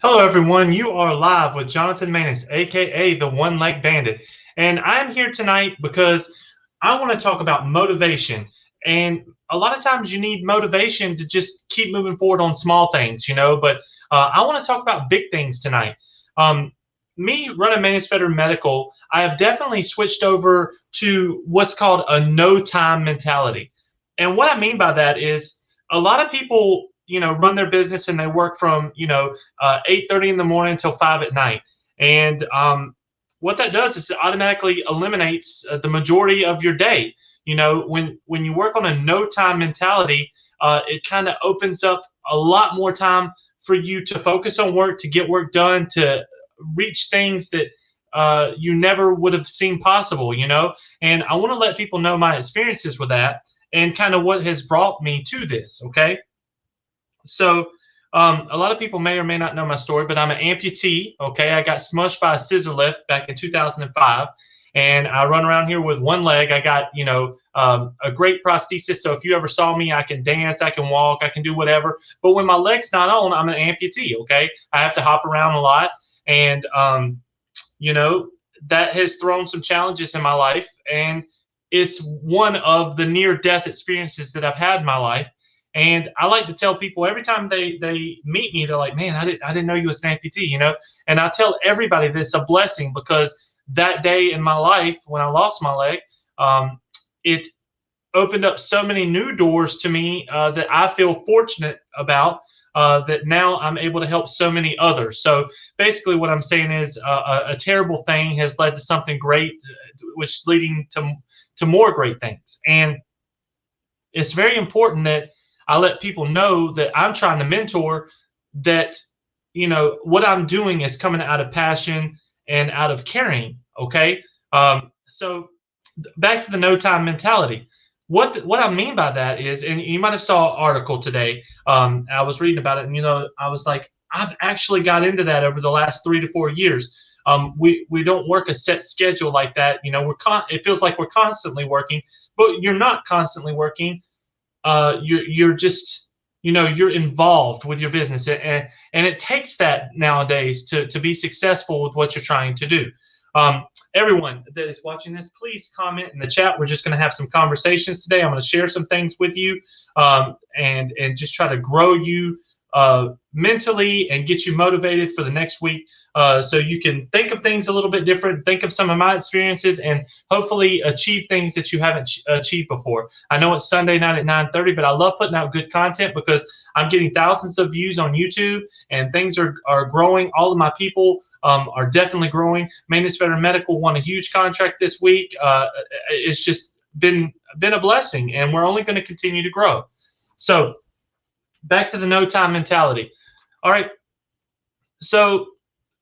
Hello, everyone. You are live with Jonathan Maness, aka the One Leg Bandit. And I'm here tonight because I want to talk about motivation. And a lot of times you need motivation to just keep moving forward on small things, but I want to talk about big things tonight. Me running Maness Veteran Medical, I have definitely switched over to what's called a no time mentality. And what I mean by that is a lot of people run their business and they work from 8:30 in the morning until 5 at night, and what that does is it automatically eliminates the majority of your day. When you work on a no time mentality, it kind of opens up a lot more time for you to focus on work, to get work done, to reach things that you never would have seen possible. And I want to let people know my experiences with that and kind of what has brought me to this. Okay. So a lot of people may or may not know my story, but I'm an amputee. Okay, I got smushed by a scissor lift back in 2005, and I run around here with one leg. I got a great prosthesis, so if you ever saw me, I can dance, I can walk, I can do whatever. But when my leg's not on, I'm an amputee. Okay, I have to hop around a lot, and that has thrown some challenges in my life, and it's one of the near-death experiences that I've had in my life. And I like to tell people every time they meet me, they're like, man, I didn't know you was an amputee, And I tell everybody this a blessing, because that day in my life when I lost my leg, it opened up so many new doors to me that I feel fortunate about, that now I'm able to help so many others. So basically what I'm saying is a terrible thing has led to something great, which is leading to more great things. And it's very important that I let people know that I'm trying to mentor, that, what I'm doing is coming out of passion and out of caring. Okay. So back to the no time mentality. What I mean by that is, and you might have saw an article today. I was reading about it, and, I was like, I've actually got into that over the last 3 to 4 years. We don't work a set schedule like that. It feels like we're constantly working, but you're not constantly working. You're just, you're involved with your business, and it takes that nowadays to be successful with what you're trying to do. Everyone that is watching this, please comment in the chat. We're just going to have some conversations today. I'm going to share some things with you, and just try to grow you mentally and get you motivated for the next week, so you can think of things a little bit different, think of some of my experiences, and hopefully achieve things that you haven't achieved before. I know it's Sunday night at 9:30, but I love putting out good content because I'm getting thousands of views on YouTube, and things are growing. All of my people are definitely growing. Maness Veteran Medical won a huge contract this week. It's just been a blessing, and we're only going to continue to grow. So back to the no time mentality. All right. So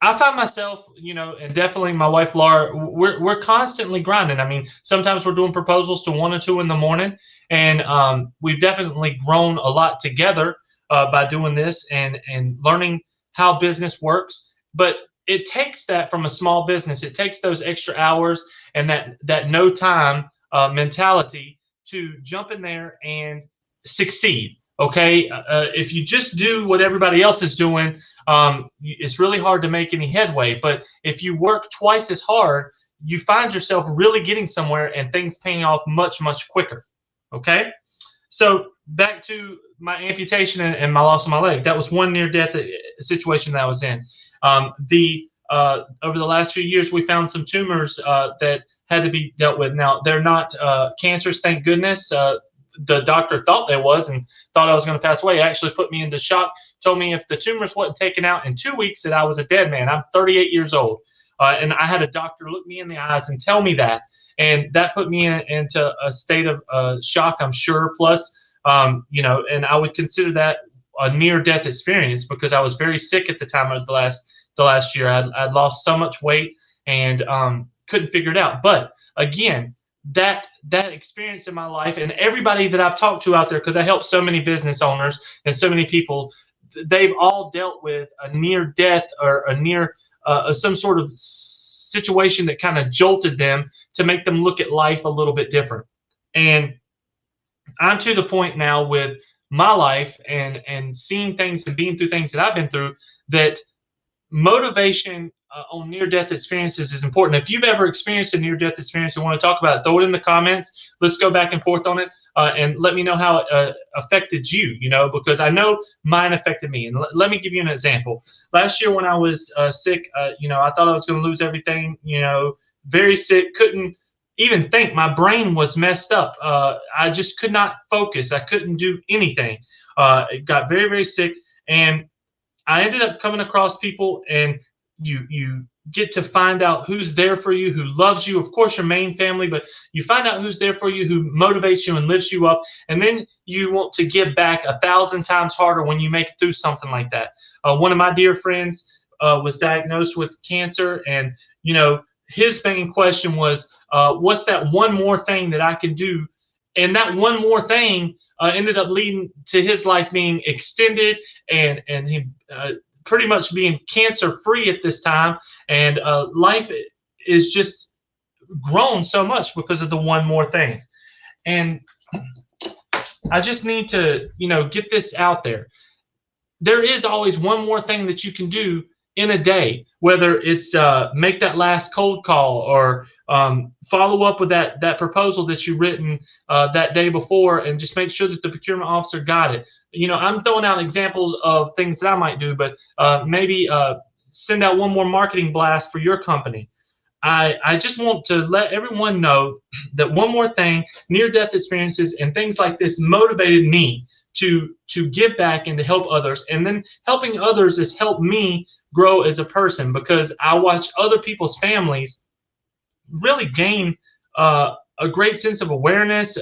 I find myself, and definitely my wife Laura, we're constantly grinding. I mean, sometimes we're doing proposals to 1 or 2 in the morning, and we've definitely grown a lot together by doing this and learning how business works. But it takes that from a small business. It takes those extra hours and that no time mentality to jump in there and succeed. Okay, if you just do what everybody else is doing, it's really hard to make any headway. But if you work twice as hard, you find yourself really getting somewhere and things paying off much, much quicker. Okay, so back to my amputation and my loss of my leg. That was one near-death situation that I was in. Over the last few years, we found some tumors that had to be dealt with. Now, they're not cancers, thank goodness. The doctor thought there was and thought I was going to pass away. It actually put me into shock, told me if the tumors wasn't taken out in 2 weeks that I was a dead man. I'm 38 years old. And I had a doctor look me in the eyes and tell me that. And that put me into a state of shock, I'm sure. Plus, and I would consider that a near-death experience because I was very sick at the time of the last year. I'd lost so much weight and couldn't figure it out. But again, that experience in my life, and everybody that I've talked to out there, because I help so many business owners and so many people, they've all dealt with a near death or a near some sort of situation that kind of jolted them to make them look at life a little bit different. And I'm to the point now with my life and seeing things and being through things that I've been through, that motivation on near-death experiences is important. If you've ever experienced a near-death experience and want to talk about it, throw it in the comments. Let's go back and forth on it, and let me know how it affected you, because I know mine affected me. And let me give you an example. Last year when I was sick, I thought I was going to lose everything, very sick, couldn't even think. My brain was messed up. I just could not focus. I couldn't do anything. It got very, very sick, and I ended up coming across people, and you get to find out who's there for you, who loves you. Of course, your main family, but you find out who's there for you, who motivates you and lifts you up, and then you want to give back 1,000 times harder when you make it through something like that. One of my dear friends was diagnosed with cancer, and his main question was, what's that one more thing that I can do? And that one more thing ended up leading to his life being extended, and he pretty much being cancer free at this time. And life is just grown so much because of the one more thing. And I just need to, get this out there. There is always one more thing that you can do in a day, whether it's make that last cold call, or follow up with that proposal that you've written that day before, and just make sure that the procurement officer got it. I'm throwing out examples of things that I might do, but maybe send out one more marketing blast for your company. I just want to let everyone know that one more thing, near-death experiences and things like this motivated me to give back and to help others. And then helping others has helped me grow as a person, because I watch other people's families really gain a great sense of awareness,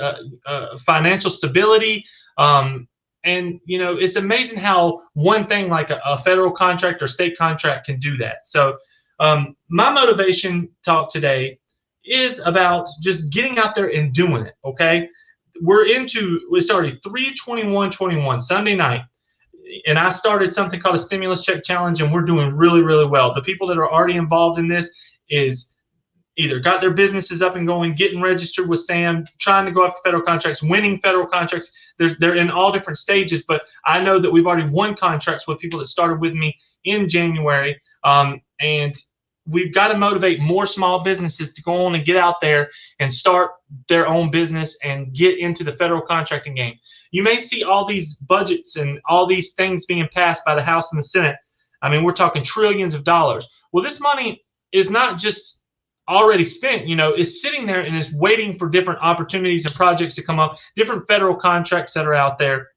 financial stability. And, it's amazing how one thing like a federal contract or state contract can do that. So my motivation talk today is about just getting out there and doing it, okay? It's already 3/21/21, Sunday night, and I started something called a stimulus check challenge, and we're doing really, really well. The people that are already involved in this is either got their businesses up and going, getting registered with SAM, trying to go after federal contracts, winning federal contracts. They're in all different stages, but I know that we've already won contracts with people that started with me in January, and we've got to motivate more small businesses to go on and get out there and start their own business and get into the federal contracting game. You may see all these budgets and all these things being passed by the House and the Senate. I mean, we're talking trillions of dollars. Well, this money is not just already spent, it's sitting there and is waiting for different opportunities and projects to come up, different federal contracts that are out there,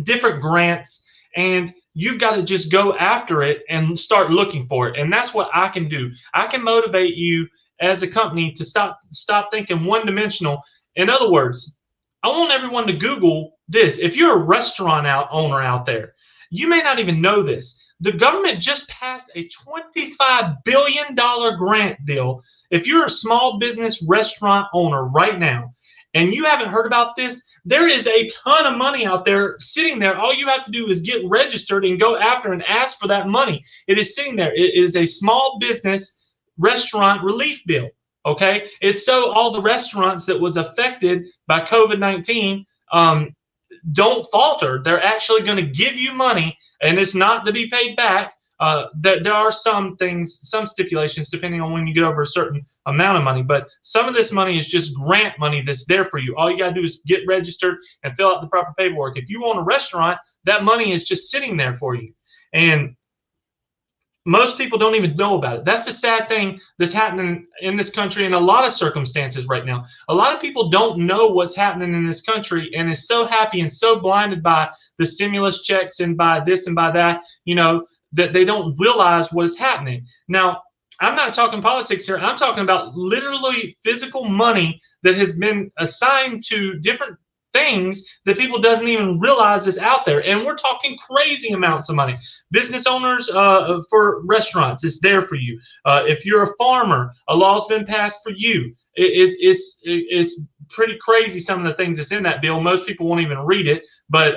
different grants, and you've got to just go after it and start looking for it. And that's what I can do. I can motivate you as a company to stop thinking one-dimensional. In other words, I want everyone to Google this. If you're a restaurant owner out there, you may not even know this. The government just passed a $25 billion grant bill. If you're a small business restaurant owner right now and you haven't heard about this, there is a ton of money out there sitting there. All you have to do is get registered and go after and ask for that money. It is sitting there. It is a small business restaurant relief bill. Okay, it's so all the restaurants that was affected by COVID-19 don't falter. They're actually going to give you money, and it's not to be paid back. There are some things, some stipulations, depending on when you get over a certain amount of money. But some of this money is just grant money that's there for you. All you got to do is get registered and fill out the proper paperwork. If you own a restaurant, that money is just sitting there for you. And most people don't even know about it. That's the sad thing that's happening in this country in a lot of circumstances right now. A lot of people don't know what's happening in this country and is so happy and so blinded by the stimulus checks and by this and by that, that they don't realize what is happening. Now, I'm not talking politics here. I'm talking about literally physical money that has been assigned to different things that people doesn't even realize is out there. And we're talking crazy amounts of money. Business owners for restaurants, it's there for you. If you're a farmer, a law's been passed for you. It's pretty crazy, some of the things that's in that bill. Most people won't even read it, but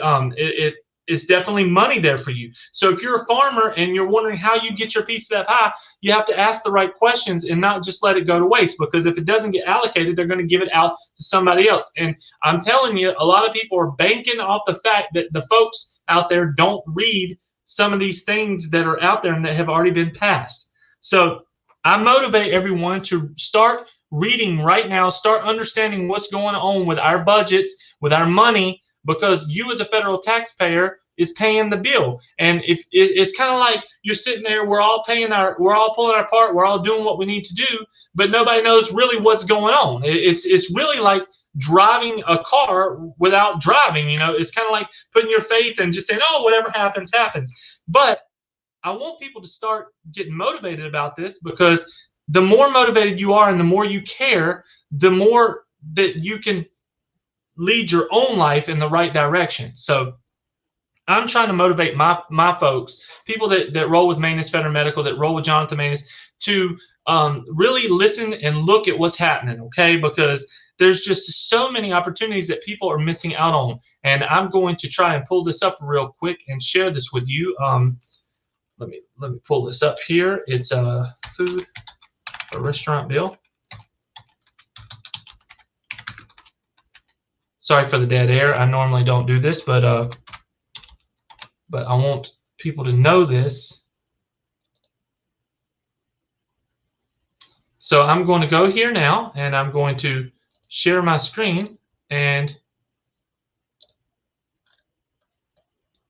it's definitely money there for you. So if you're a farmer and you're wondering how you get your piece of that pie, you have to ask the right questions and not just let it go to waste, because if it doesn't get allocated, they're going to give it out to somebody else. And I'm telling you, a lot of people are banking off the fact that the folks out there don't read some of these things that are out there and that have already been passed. So I motivate everyone to start reading right now, start understanding what's going on with our budgets, with our money, because you as a federal taxpayer is paying the bill. And if it's kind of like you're sitting there, we're all pulling our part, we're all doing what we need to do, but nobody knows really what's going on. It's really like driving a car without driving. You know, it's kind of like putting your faith and just saying, oh, whatever happens, happens. But I want people to start getting motivated about this, because the more motivated you are and the more you care, the more that you can lead your own life in the right direction. So I'm trying to motivate my folks, people that roll with Maness Veteran Medical, that roll with Jonathan Maness, to really listen and look at what's happening, okay? Because there's just so many opportunities that people are missing out on. And I'm going to try and pull this up real quick and share this with you. Let me pull this up here. It's a restaurant bill. Sorry for the dead air. I normally don't do this, but I want people to know this. So I'm going to go here now, and I'm going to share my screen. And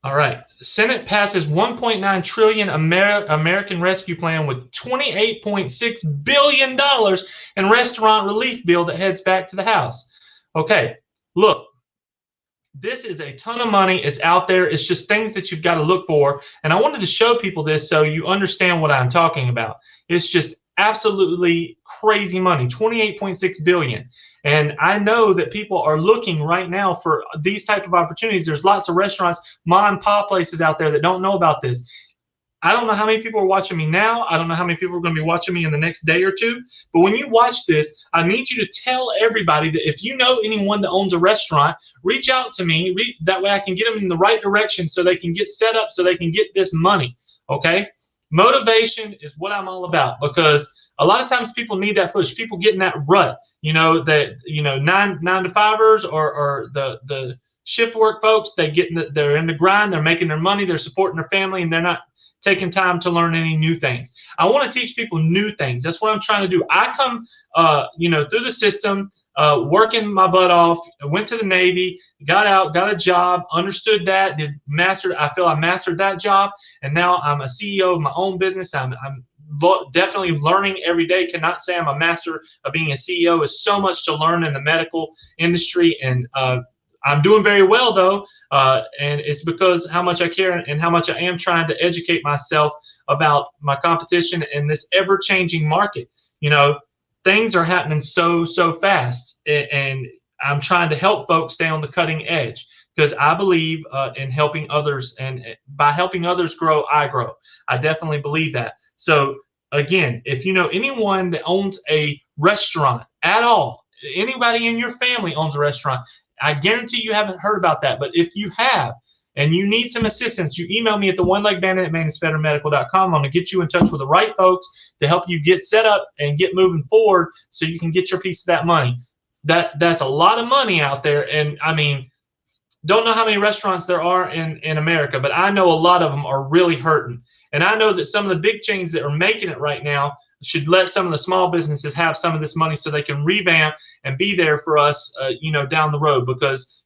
all right, Senate passes 1.9 trillion American Rescue Plan with $28.6 billion in restaurant relief bill that heads back to the House. Okay, look. This is a ton of money. It's out there. It's just things that you've got to look for. And I wanted to show people this so you understand what I'm talking about. It's just absolutely crazy money, $28.6 billion. And I know that people are looking right now for these type of opportunities. There's lots of restaurants, mom and pop places out there that don't know about this. I don't know how many people are watching me now. I don't know how many people are going to be watching me in the next day or two. But when you watch this, I need you to tell everybody that if you know anyone that owns a restaurant, reach out to me. That way I can get them in the right direction so they can get set up, so they can get this money. Okay? Motivation is what I'm all about, because a lot of times people need that push. People get in that rut, nine to fivers or the shift work folks. They're in the grind. They're making their money. They're supporting their family, and they're not taking time to learn any new things. I want to teach people new things. That's what I'm trying to do. I come, through the system, working my butt off. I went to the Navy, got out, got a job, understood that, I feel I mastered that job, and now I'm a CEO of my own business. I'm definitely learning every day. Cannot say I'm a master of being a CEO. It's so much to learn in the medical industry, and I'm doing very well, though, and it's because how much I care and how much I am trying to educate myself about my competition in this ever-changing market. Things are happening so fast, and I'm trying to help folks stay on the cutting edge, because I believe in helping others, and by helping others grow, I grow. I definitely believe that. So, again, if you know anyone that owns a restaurant at all, anybody in your family owns a restaurant, I guarantee you haven't heard about that. But if you have and you need some assistance, you email me at theonelegbandit@manessveteranmedical.com. I'm going to get you in touch with the right folks to help you get set up and get moving forward so you can get your piece of that money. That's a lot of money out there. And, I mean, don't know how many restaurants there are in America, but I know a lot of them are really hurting. And I know that some of the big chains that are making it right now should let some of the small businesses have some of this money so they can revamp and be there for us, down the road. Because,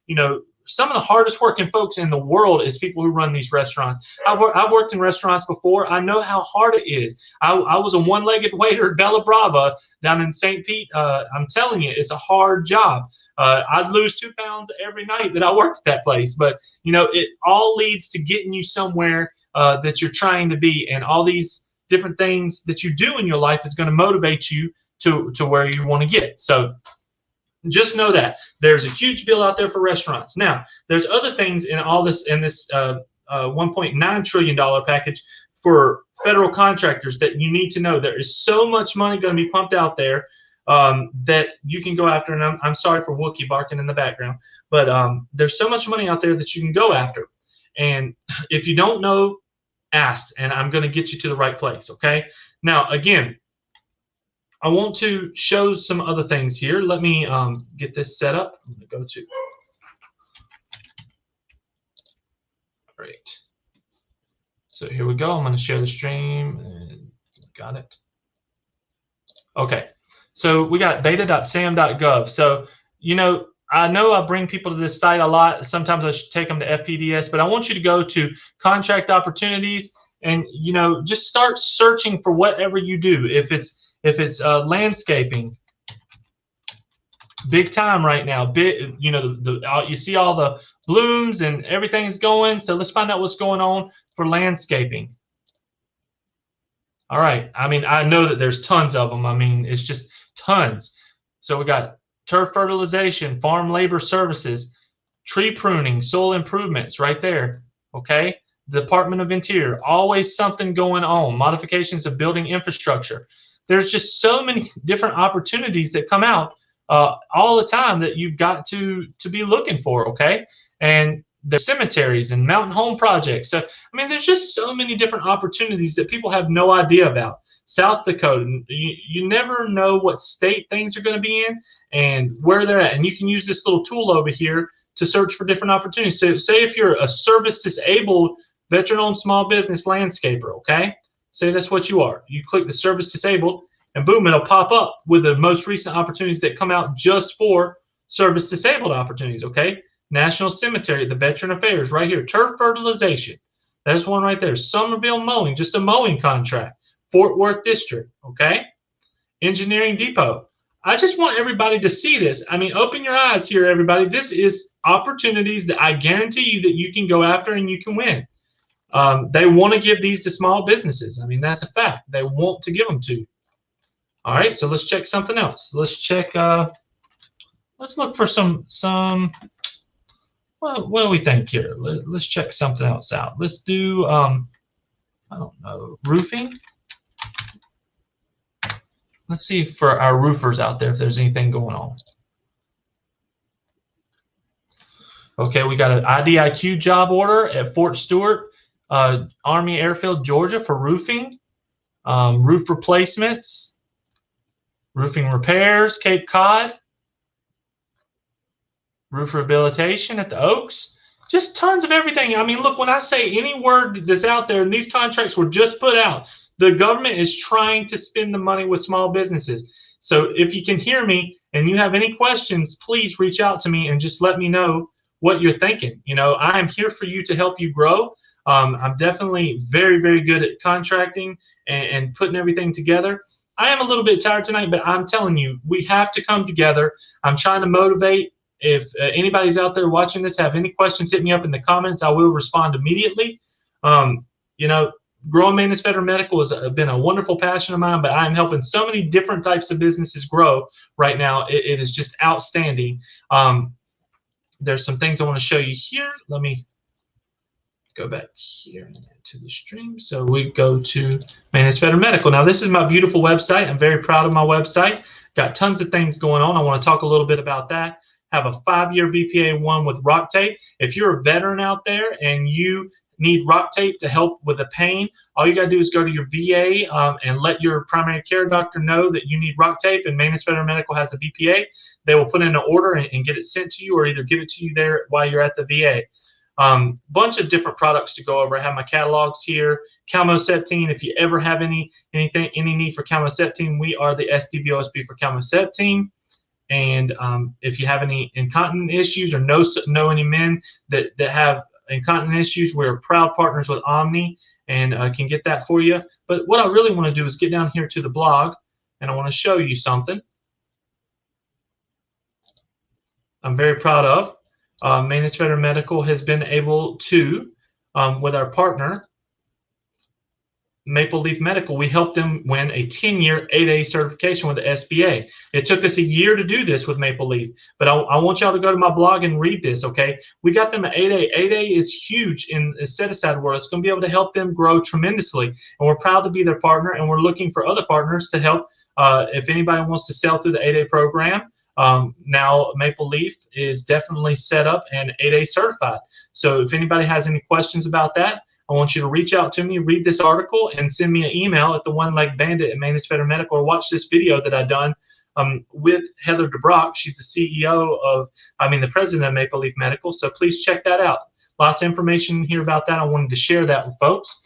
some of the hardest working folks in the world is people who run these restaurants. I've worked in restaurants before. I know how hard it is. I was a one-legged waiter at Bella Brava down in St. Pete. I'm telling you, it's a hard job. I'd lose 2 pounds every night that I worked at that place. But, it all leads to getting you somewhere that you're trying to be, and all these different things that you do in your life is going to motivate you to where you want to get. So just know that there's a huge bill out there for restaurants. Now, there's other things in all this, in this $1.9 trillion package for federal contractors that you need to know. There is so much money going to be pumped out there that you can go after. And I'm sorry for Wookiee barking in the background, but there's so much money out there that you can go after. And if you don't know, ask, and I'm going to get you to the right place. Okay. Now, again, I want to show some other things here. Let me get this set up. I'm going to go to. Great. So here we go. I'm going to share the stream. And got it. Okay. So we got beta.sam.gov. So, you know I bring people to this site a lot. Sometimes I should take them to FPDS, but I want you to go to Contract Opportunities and, just start searching for whatever you do. If it's landscaping, big time right now. Big, you see all the blooms and everything's going. So let's find out what's going on for landscaping. All right. I mean, I know that there's tons of them. I mean, it's just tons. So we got turf fertilization, farm labor services, tree pruning, soil improvements right there. Okay. Department of Interior, always something going on. Modifications of building infrastructure. There's just so many different opportunities that come out all the time that you've got to be looking for. Okay. And the cemeteries and mountain home projects. So, I mean, there's just so many different opportunities that people have no idea about. South Dakota, you never know what state things are going to be in and where they're at. And you can use this little tool over here to search for different opportunities. So say if you're a service-disabled veteran-owned small business landscaper, okay? Say that's what you are. You click the service-disabled, and boom, it'll pop up with the most recent opportunities that come out just for service-disabled opportunities, okay? National Cemetery, the Veteran Affairs, right here. Turf fertilization. That's one right there. Somerville Mowing, just a mowing contract. Fort Worth District, okay? Engineering Depot. I just want everybody to see this. I mean, open your eyes here, everybody. This is opportunities that I guarantee you that you can go after and you can win. They want to give these to small businesses. I mean, that's a fact. They want to give them to you. All right, so let's check something else. Let's check, let's look for some well, what do we think here? Let's check something else out. Let's do, I don't know, roofing. Let's see for our roofers out there if there's anything going on. Okay, we got an IDIQ job order at Fort Stewart, Army Airfield, Georgia for roofing, roof replacements, roofing repairs, Cape Cod. Roof rehabilitation at the Oaks, just tons of everything. I mean, look, when I say any word that's out there, and these contracts were just put out, the government is trying to spend the money with small businesses. So if you can hear me and you have any questions, please reach out to me and just let me know what you're thinking. I am here for you to help you grow. I'm definitely very, very good at contracting and putting everything together. I am a little bit tired tonight, but I'm telling you, we have to come together. I'm trying to motivate. If anybody's out there watching this, have any questions, hit me up in the comments. I will respond immediately. Growing Maness Veteran Medical has been a wonderful passion of mine, but I am helping so many different types of businesses grow right now. It is just outstanding. There's some things I want to show you here. Let me go back here to the stream. So we go to Maness Veteran Medical. Now, this is my beautiful website. I'm very proud of my website. Got tons of things going on. I want to talk a little bit about that. Have a 5-year BPA 1 with rock tape. If you're a veteran out there and you need rock tape to help with the pain, all you got to do is go to your VA and let your primary care doctor know that you need rock tape, and Maness Veteran Medical has a BPA. They will put in an order and get it sent to you, or either give it to you there while you're at the VA. Bunch of different products to go over. I have my catalogs here. Calmocetine, if you ever have any need for calmocetine, we are the SDVOSB for calmocetine. And if you have any incontinent issues or know any men that have incontinent issues, we're proud partners with Omni and can get that for you. But what I really want to do is get down here to the blog, and I want to show you something I'm very proud of. Maness Veteran Medical has been able to, with our partner, Maple Leaf Medical, we helped them win a 10-year 8A certification with the SBA. It took us a year to do this with Maple Leaf, but I want y'all to go to my blog and read this, okay? We got them an 8A. 8A is huge in the set-aside world. It's going to be able to help them grow tremendously, and we're proud to be their partner, and we're looking for other partners to help. If anybody wants to sell through the 8A program, now Maple Leaf is definitely set up and 8A certified. So if anybody has any questions about that, I want you to reach out to me, read this article, and send me an email at the one-legged-bandit at Maness Veteran Medical, or watch this video that I've done with Heather DeBrock. She's the president of Maple Leaf Medical, so please check that out. Lots of information here about that. I wanted to share that with folks.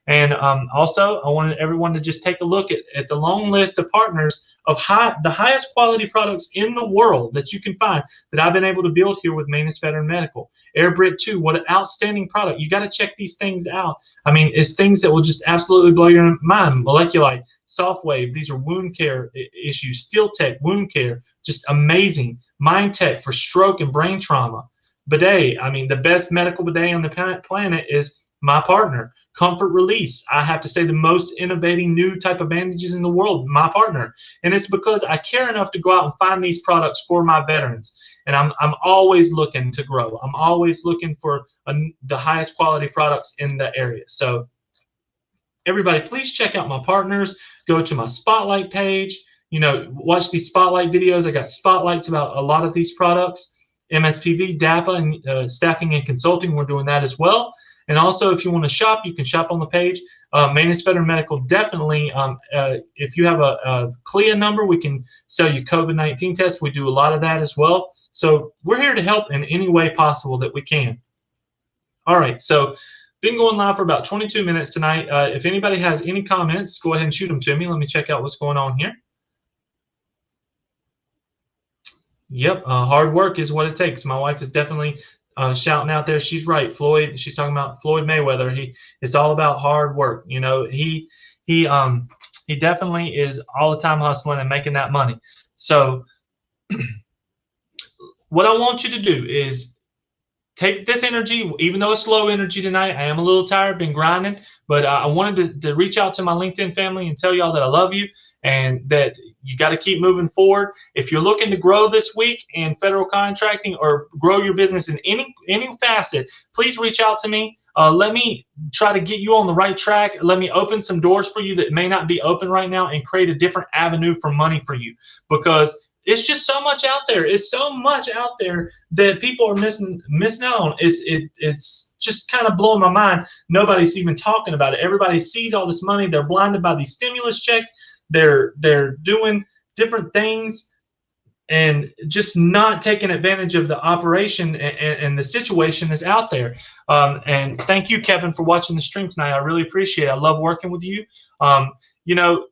And also, I wanted everyone to just take a look at the long list of partners of the highest quality products in the world that you can find that I've been able to build here with Maness Veteran Medical. AirBrit 2, what an outstanding product. You got to check these things out. I mean, it's things that will just absolutely blow your mind. Moleculite, SoftWave, these are wound care issues. SteelTech, wound care, just amazing. MindTech for stroke and brain trauma. Bidet, I mean, the best medical bidet on the planet is my partner. Comfort Release, I have to say the most innovating new type of bandages in the world, my partner. And it's because I care enough to go out and find these products for my veterans. And I'm always looking to grow. I'm always looking for the highest quality products in the area. So everybody, please check out my partners. Go to my Spotlight page. You know, watch these Spotlight videos. I got spotlights about a lot of these products. MSPV, DAPA, and staffing and consulting, we're doing that as well. And also, if you want to shop, you can shop on the page. Maness Veteran Medical, definitely, if you have a CLIA number, we can sell you COVID-19 tests. We do a lot of that as well. So we're here to help in any way possible that we can. All right, so been going live for about 22 minutes tonight. If anybody has any comments, go ahead and shoot them to me. Let me check out what's going on here. Yep, hard work is what it takes. My wife is definitely shouting out there. She's right, Floyd. She's talking about Floyd Mayweather. It's all about hard work. You know, he definitely is all the time hustling and making that money. So what I want you to do is take this energy, even though it's low energy tonight. I am a little tired, been grinding, but I wanted to reach out to my LinkedIn family and tell y'all that I love you and that you got to keep moving forward. If you're looking to grow this week in federal contracting or grow your business in any facet, please reach out to me. Let me try to get you on the right track. Let me open some doors for you that may not be open right now and create a different avenue for money for you, because it's just so much out there. It's so much out there that people are missing out on. It's just kind of blowing my mind. Nobody's even talking about it. Everybody sees all this money. They're blinded by these stimulus checks. They're doing different things and just not taking advantage of the operation and the situation that's out there. And thank you, Kevin, for watching the stream tonight. I really appreciate it. I love working with you. You know,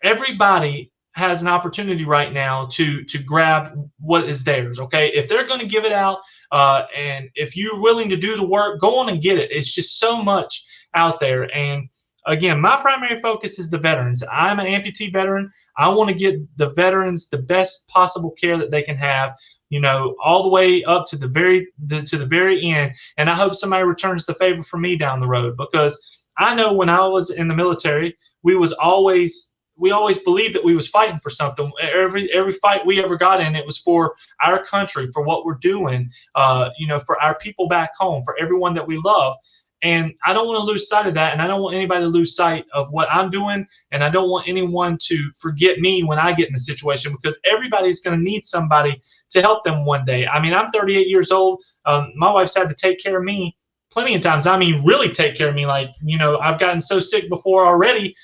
everybody has an opportunity right now to grab what is theirs. Okay, if they're going to give it out, and if you're willing to do the work, go on and get it. It's just so much out there. And again, my primary focus is the veterans. I'm an amputee veteran. I want to get the veterans the best possible care that they can have, you know, all the way up to the very end. And I hope somebody returns the favor for me down the road, because I know when I was in the military, we always believed that we was fighting for something. Every fight we ever got in, it was for our country, for what we're doing, you know, for our people back home, for everyone that we love. And I don't want to lose sight of that, and I don't want anybody to lose sight of what I'm doing, and I don't want anyone to forget me when I get in the situation, because everybody's going to need somebody to help them one day. I mean, I'm 38 years old. My wife's had to take care of me plenty of times. I mean, really take care of me. Like, you know, I've gotten so sick before already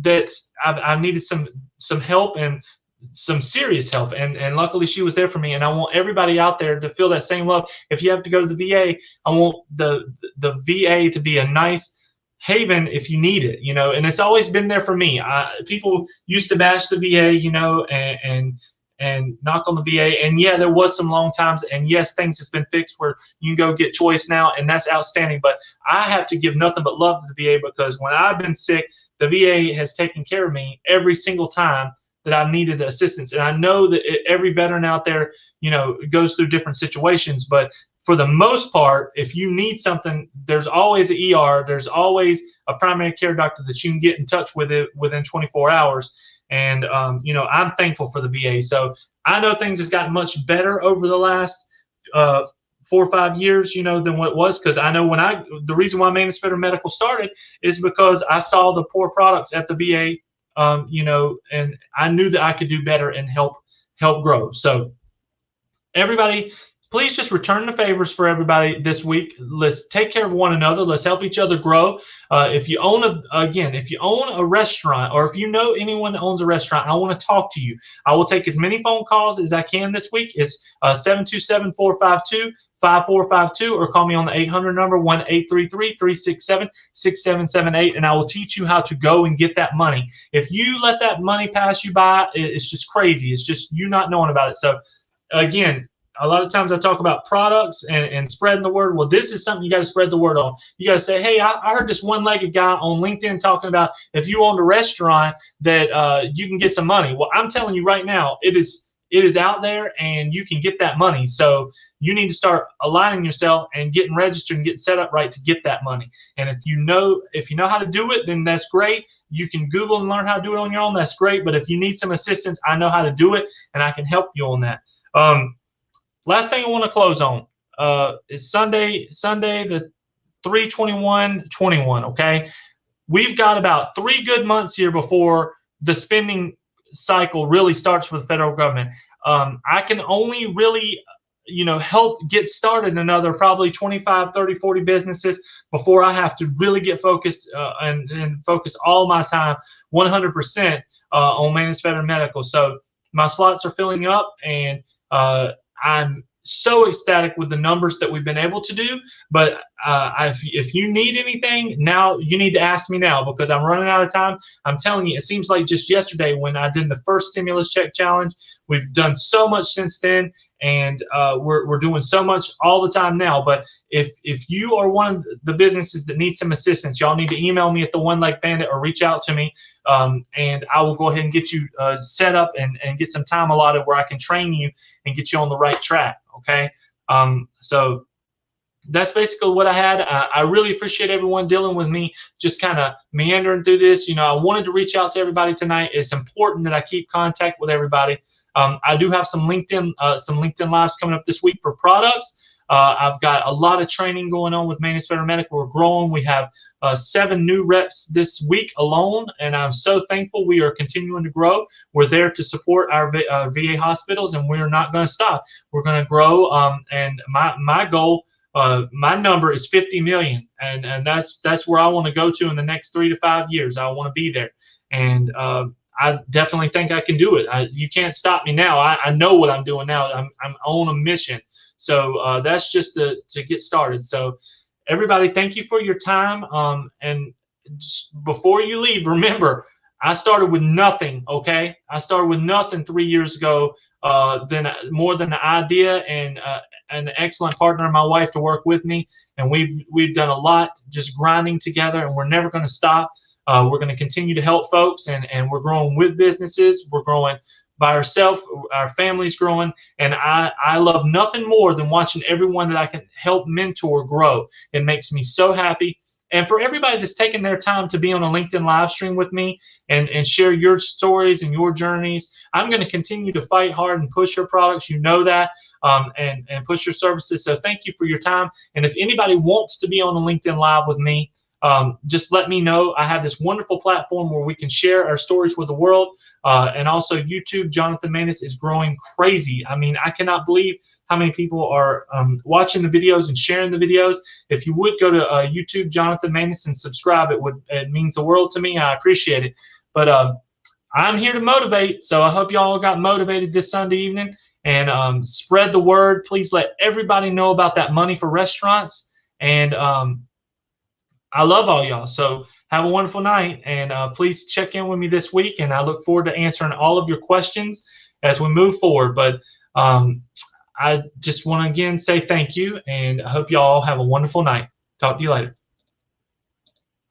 that I've needed some help, and some serious help, and luckily she was there for me. And I want everybody out there to feel that same love. If you have to go to the VA, I want the VA to be a nice haven if you need it, you know. And it's always been there for me. People used to bash the VA, you know, and knock on the VA, and yeah, there was some long times, and yes, things has been fixed where you can go get choice now, and that's outstanding. But I have to give nothing but love to the VA, because when I've been sick, the VA has taken care of me every single time that I've needed assistance. And I know that every veteran out there, you know, goes through different situations, but for the most part, if you need something, there's always an ER, there's always a primary care doctor that you can get in touch with it within 24 hours. And, you know, I'm thankful for the VA. So I know things has gotten much better over the last 4 or 5 years, you know, than what it was. Because I know the reason why Maness Veteran Medical started is because I saw the poor products at the VA, you know, and I knew that I could do better and help grow. So everybody, please just return the favors for everybody this week. Let's take care of one another. Let's help each other grow. If you own if you own a restaurant, or if you know anyone that owns a restaurant, I want to talk to you. I will take as many phone calls as I can this week. It's 727-452-5452, or call me on the 800 number, 1-833-367-6778, and I will teach you how to go and get that money. If you let that money pass you by, it's just crazy. It's just you not knowing about it. So again, a lot of times I talk about products and spreading the word. Well, this is something you got to spread the word on. You got to say, hey, I heard this one-legged guy on LinkedIn talking about if you owned a restaurant that you can get some money. Well, I'm telling you right now, it is out there, and you can get that money. So you need to start aligning yourself and getting registered and getting set up right to get that money. And if you know how to do it, then that's great. You can Google and learn how to do it on your own. That's great. But if you need some assistance, I know how to do it, and I can help you on that. Last thing I want to close on is Sunday the 3/21/21. Okay, we've got about 3 good months here before the spending cycle really starts for the federal government. I can only really help get started another probably 25, 30, 40 businesses before I have to really get focused and focus all my time 100% on Maness Veteran Medical. So my slots are filling up, and I'm so ecstatic with the numbers that we've been able to do. But if you need anything now, you need to ask me now, because I'm running out of time. I'm telling you, it seems like just yesterday when I did the first stimulus check challenge. We've done so much since then, and we're doing so much all the time now. But if you are one of the businesses that needs some assistance, y'all need to email me at the One Leg Bandit or reach out to me, and I will go ahead and get you set up and get some time allotted where I can train you and get you on the right track. Okay, so that's basically what I had. I really appreciate everyone dealing with me, just kind of meandering through this. I wanted to reach out to everybody tonight. It's important that I keep contact with everybody. I do have some LinkedIn lives coming up this week for products. I've got a lot of training going on with Maness Veteran Medical. We're growing. We have 7 new reps this week alone, and I'm so thankful. We are continuing to grow. We're there to support our VA hospitals, and we're not going to stop. We're going to grow, and my goal, my number is 50 million, and that's where I want to go to in the next 3 to 5 years. I want to be there, and I definitely think I can do it. You can't stop me now. I know what I'm doing now. I'm on a mission. So that's just to get started. So everybody, thank you for your time. And just before you leave, remember, I started with nothing. Okay, I started with nothing 3 years ago. More than the idea and an excellent partner, my wife, to work with me, and we've done a lot just grinding together, and we're never going to stop. We're going to continue to help folks, and we're growing with businesses. We're growing by ourselves. Our family's growing, and I love nothing more than watching everyone that I can help mentor grow. It makes me so happy. And for everybody that's taking their time to be on a LinkedIn live stream with me and share your stories and your journeys, I'm going to continue to fight hard and push your products. You know that, and push your services. So thank you for your time. And if anybody wants to be on a LinkedIn live with me, just let me know. I have this wonderful platform where we can share our stories with the world. And also YouTube, Jonathan Maness, is growing crazy. I mean, I cannot believe how many people are watching the videos and sharing the videos. If you would go to YouTube, Jonathan Maness, and subscribe, it means the world to me. I appreciate it. But I'm here to motivate, so I hope y'all got motivated this Sunday evening, and spread the word. Please let everybody know about that money for restaurants, and I love all y'all. So have a wonderful night, and please check in with me this week, and I look forward to answering all of your questions as we move forward. But I just want to again say thank you, and I hope y'all have a wonderful night. Talk to you later.